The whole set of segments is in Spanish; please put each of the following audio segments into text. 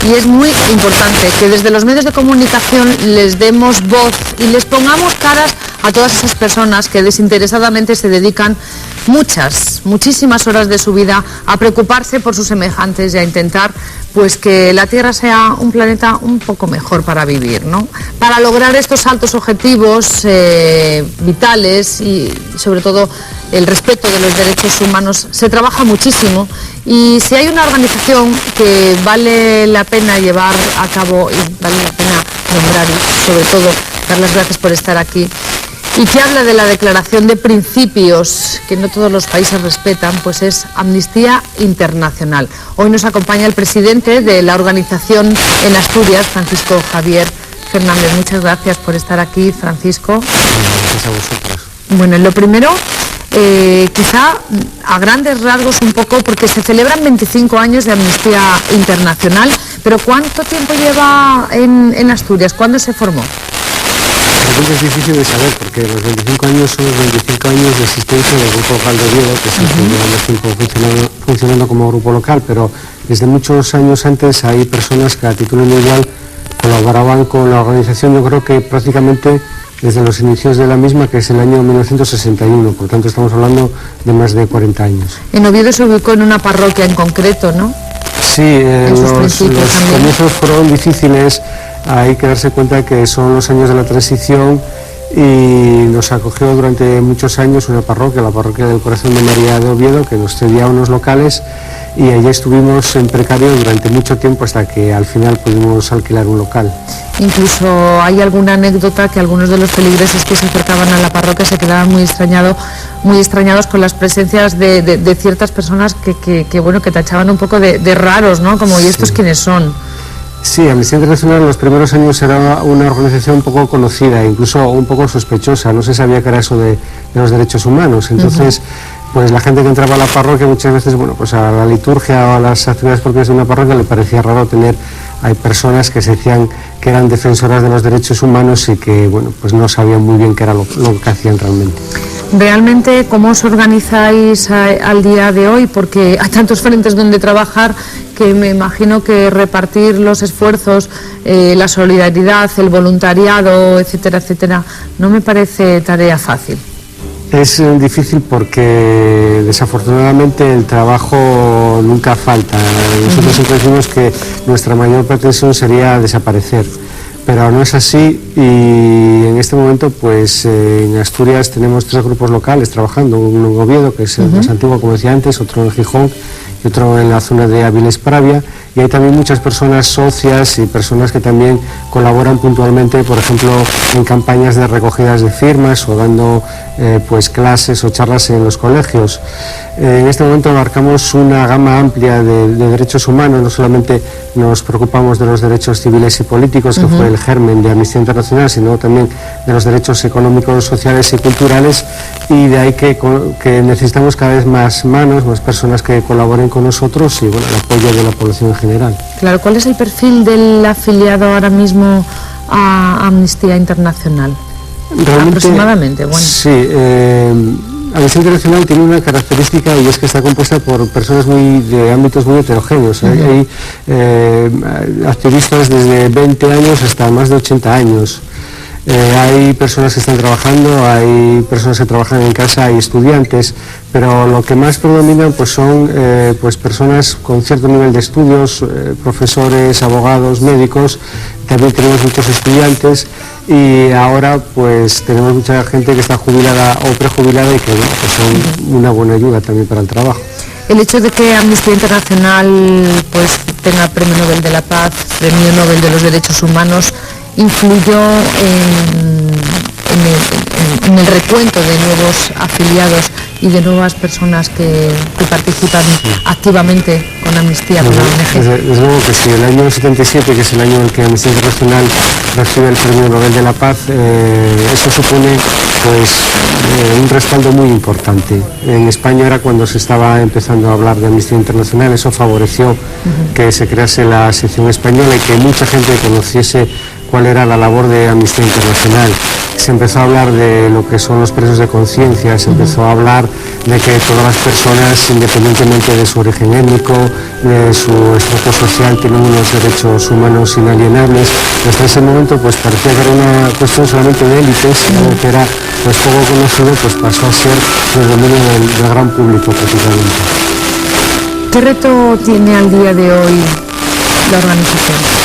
Y es muy importante que desde los medios de comunicación les demos voz y les pongamos caras a todas esas personas que desinteresadamente se dedican muchísimas horas de su vida a preocuparse por sus semejantes y a intentar pues que la Tierra sea un planeta un poco mejor para vivir, ¿no? Para lograr estos altos objetivos vitales y sobre todo el respeto de los derechos humanos se trabaja muchísimo, y si hay una organización que vale la pena llevar a cabo y vale la pena nombrar y sobre todo dar las gracias por estar aquí, y que habla de la declaración de principios que no todos los países respetan, pues es Amnistía Internacional. Hoy nos acompaña el presidente de la organización en Asturias, Francisco Javier Fernández. Muchas gracias por estar aquí, Francisco. Gracias a vosotros. Bueno, lo primero, quizá a grandes rasgos un poco, porque se celebran 25 años de Amnistía Internacional, pero ¿cuánto tiempo lleva en Asturias? ¿Cuándo se formó? Es difícil de saber, porque los 25 años son los 25 años de existencia del Grupo Local de Oviedo, que es el que lleva más tiempo funcionando como grupo local, pero desde muchos años antes hay personas que a título individual colaboraban con la organización. Yo creo que prácticamente desde los inicios de la misma, que es el año 1961, por tanto estamos hablando de más de 40 años. En Oviedo se ubicó en una parroquia en concreto, ¿no? Sí, los comienzos fueron difíciles. Hay que darse cuenta que son los años de la transición y nos acogió durante muchos años una parroquia, la Parroquia del Corazón de María de Oviedo, que nos cedía unos locales, y allí estuvimos en precario durante mucho tiempo hasta que al final pudimos alquilar un local. Incluso hay alguna anécdota que algunos de los feligreses que se acercaban a la parroquia se quedaban muy extrañados con las presencias de ciertas personas que tachaban un poco de raros, ¿no? Como, ¿y estos quiénes son? Sí, Amnistía Internacional en los primeros años era una organización un poco conocida, incluso un poco sospechosa, no se sabía que era eso de los derechos humanos. Entonces, pues la gente que entraba a la parroquia muchas veces, pues a la liturgia o a las actividades propias de una parroquia le parecía raro tener, hay personas que se decían que eran defensoras de los derechos humanos y que, pues no sabían muy bien qué era lo que hacían realmente. Realmente, ¿cómo os organizáis al día de hoy? Porque hay tantos frentes donde trabajar que me imagino que repartir los esfuerzos, la solidaridad, el voluntariado, etcétera, etcétera, no me parece tarea fácil. Es difícil porque desafortunadamente el trabajo nunca falta. Nosotros siempre decimos que nuestra mayor pretensión sería desaparecer, pero no es así, y en este momento pues en Asturias tenemos 3 grupos locales trabajando, uno en Oviedo, que es el más antiguo, como decía antes, otro en Gijón y otro en la zona de Avilés-Pravia, y hay también muchas personas socias y personas que también colaboran puntualmente, por ejemplo, en campañas de recogidas de firmas o dando clases o charlas en los colegios. En este momento abarcamos una gama amplia de derechos humanos, no solamente nos preocupamos de los derechos civiles y políticos, que fue el germen de Amnistía Internacional, sino también de los derechos económicos, sociales y culturales, y de ahí que necesitamos cada vez más manos, más personas que colaboren con nosotros y el apoyo de la población en general. Claro, ¿cuál es el perfil del afiliado ahora mismo a Amnistía Internacional? Realmente, aproximadamente, Sí, Amnistía Internacional tiene una característica, y es que está compuesta por personas de ámbitos muy heterogéneos. Hay activistas desde 20 años hasta más de 80 años. Hay personas que están trabajando, hay personas que trabajan en casa, hay estudiantes, pero lo que más predominan son personas con cierto nivel de estudios, profesores, abogados, médicos. También tenemos muchos estudiantes, y ahora tenemos mucha gente que está jubilada o prejubilada y que son una buena ayuda también para el trabajo. El hecho de que Amnistía Internacional tenga Premio Nobel de la Paz, Premio Nobel de los Derechos Humanos, influyó en el recuento de nuevos afiliados y de nuevas personas que participan activamente con Amnistía, con la ONG. Desde luego que sí. El año 77, que es el año en el que Amnistía Internacional recibe el Premio Nobel de la Paz, eso supone un respaldo muy importante. En España era cuando se estaba empezando a hablar de Amnistía Internacional, eso favoreció que se crease la sección española y que mucha gente conociese cuál era la labor de Amnistía Internacional. Se empezó a hablar de lo que son los presos de conciencia, se empezó a hablar de que todas las personas, independientemente de su origen étnico, de su estrato social, tienen unos derechos humanos inalienables. Hasta ese momento pues parecía que era una cuestión solamente de élites, algo que era pues poco conocido, pues pasó a ser el dominio del gran público prácticamente. ¿Qué reto tiene al día de hoy la organización?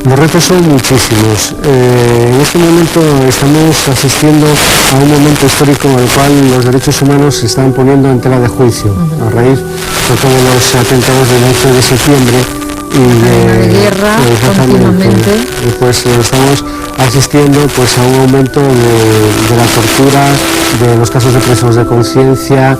Los retos son muchísimos. En este momento estamos asistiendo a un momento histórico en el cual los derechos humanos se están poniendo en tela de juicio, a raíz de todos los atentados del 11 de septiembre y de guerra continuamente. Pues estamos asistiendo pues a un aumento de la tortura, de los casos de presos de conciencia,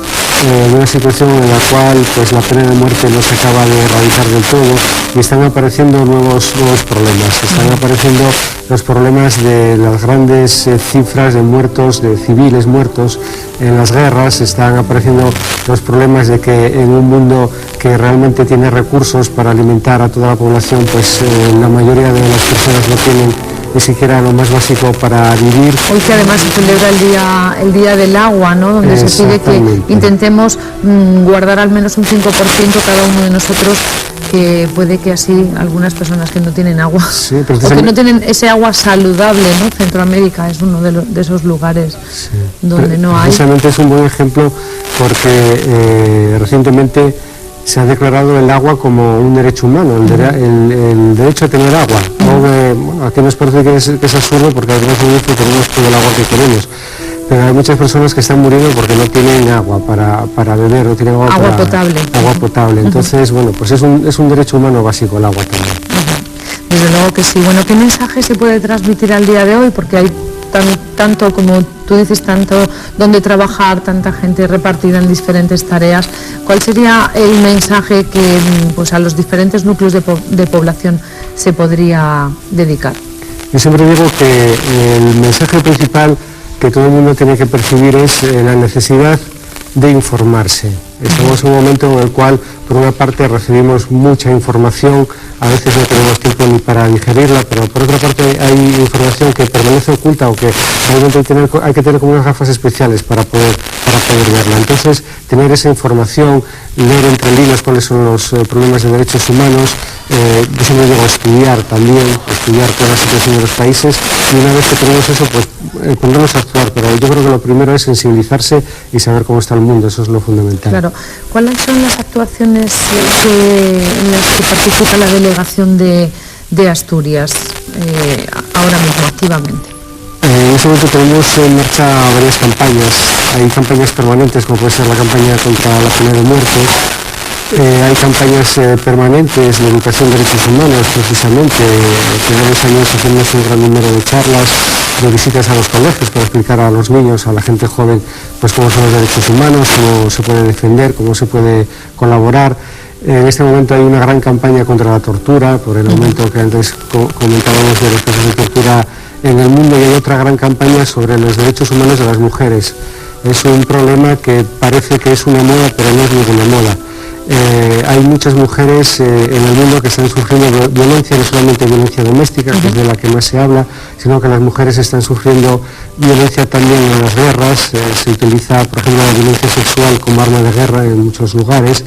de una situación en la cual pues la pena de muerte no se acaba de erradicar del todo y están apareciendo nuevos problemas. Están apareciendo los problemas de las grandes cifras de muertos, de civiles muertos en las guerras. Están apareciendo los problemas de que en un mundo que realmente tiene recursos para alimentar a toda la población, pues la mayoría de las personas no tienen ni siquiera lo más básico para vivir. Hoy que además se celebra el día del agua, ¿no? Donde se pide que intentemos guardar al menos un 5% cada uno de nosotros, que puede que así algunas personas que no tienen agua, sí, o que no tienen ese agua saludable, ¿no? Centroamérica es uno de esos lugares donde no hay. Precisamente es un buen ejemplo porque recientemente se ha declarado el agua como un derecho humano, el derecho a tener agua. Bueno, aquí nos parece que es absurdo porque además tenemos todo el agua que queremos, pero hay muchas personas que están muriendo porque no tienen agua para beber, no tienen agua potable. Entonces, bueno, pues es un derecho humano básico el agua también. Desde luego que sí. Bueno, ¿qué mensaje se puede transmitir al día de hoy? Porque hay tanto, como tú dices, tanto donde trabajar, tanta gente repartida en diferentes tareas. ¿Cuál sería el mensaje que pues a los diferentes núcleos de población se podría dedicar? Yo siempre digo que el mensaje principal que todo el mundo tiene que percibir es la necesidad de informarse. Estamos en un momento en el cual, por una parte, recibimos mucha información, a veces no tenemos tiempo ni para digerirla, pero por otra parte hay información que permanece oculta o que realmente hay que tener como unas gafas especiales para poder verla. Entonces, tener esa información, leer entre líneas cuáles son los problemas de derechos humanos, yo siempre digo estudiar toda la situación de los países, y una vez que tenemos eso, pues ponernos a actuar, pero yo creo que lo primero es sensibilizarse y saber cómo está el mundo, eso es lo fundamental. Claro. ¿Cuáles son las actuaciones en las que participa la delegación de Asturias ahora mismo, activamente? En este momento tenemos en marcha varias campañas. Hay campañas permanentes, como puede ser la campaña contra la pena de muerte. Hay campañas permanentes de educación de derechos humanos, precisamente. Todos los años hacemos un gran número de charlas, de visitas a los colegios para explicar a los niños, a la gente joven, pues cómo son los derechos humanos, cómo se puede defender, cómo se puede colaborar. En este momento hay una gran campaña contra la tortura, por el aumento que antes comentábamos de los casos de tortura en el mundo, y hay otra gran campaña sobre los derechos humanos de las mujeres. Es un problema que parece que es una moda, pero no es ninguna moda. Hay muchas mujeres en el mundo que están sufriendo violencia, no solamente violencia doméstica, que es de la que más se habla, sino que las mujeres están sufriendo violencia también en las guerras. Se utiliza, por ejemplo, la violencia sexual como arma de guerra en muchos lugares.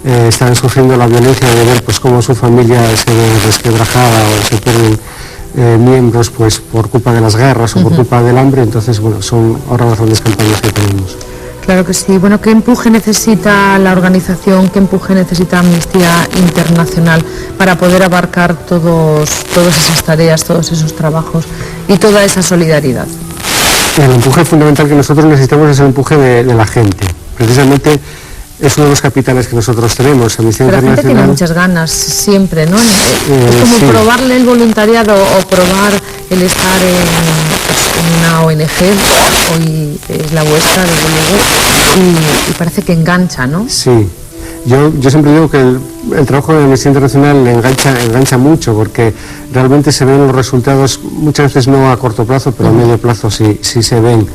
Están sufriendo la violencia de ver pues cómo su familia se ve resquebrajada o se pierden miembros pues por culpa de las guerras o por culpa del hambre. Entonces, bueno, son ahora las grandes campañas que tenemos. Claro que sí. Bueno, ¿qué empuje necesita la organización, qué empuje necesita Amnistía Internacional para poder abarcar todas esas tareas, todos esos trabajos y toda esa solidaridad? El empuje fundamental que nosotros necesitamos es el empuje de la gente. Precisamente es uno de los capitales que nosotros tenemos. Amnistía Internacional. La gente tiene muchas ganas siempre, ¿no? Es como sí. Probarle el voluntariado o probar el estar en una ONG, hoy es la vuestra, desde luego, y parece que engancha, ¿no? Sí. Yo siempre digo que el trabajo de Amnistía Internacional engancha mucho, porque realmente se ven los resultados, muchas veces no a corto plazo, pero a medio plazo sí se ven.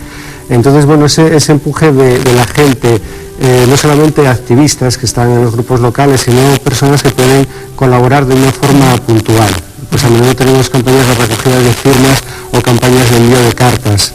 Entonces, bueno, ese empuje de la gente, no solamente activistas que están en los grupos locales, sino personas que pueden colaborar de una forma puntual. pues a menudo tenemos campañas de recogida de firmas o campañas de envío de cartas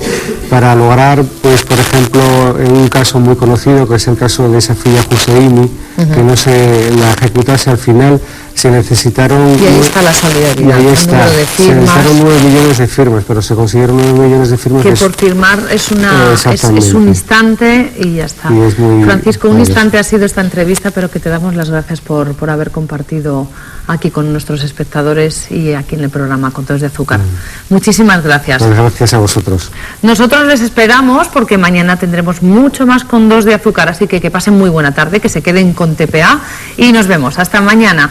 para lograr, pues por ejemplo, en un caso muy conocido, que es el caso de Safia Husseini, que no se la ejecutase al final, se necesitaron... Y ahí está la solidaridad, y ahí el está, número de se firmas. necesitaron 9 millones de firmas, pero se consiguieron 9 millones de firmas. Que por firmar es un instante y ya está. Y es muy Francisco, un valioso. instante ha sido esta entrevista, pero que te damos las gracias por haber compartido aquí con nuestros espectadores y aquí en el programa Con Todos de Azúcar. Muchísimas gracias. Pues gracias a vosotros. Nosotros les esperamos porque mañana tendremos mucho más Con Dos de Azúcar, así que pasen muy buena tarde, que se queden con TPA y nos vemos. Hasta mañana.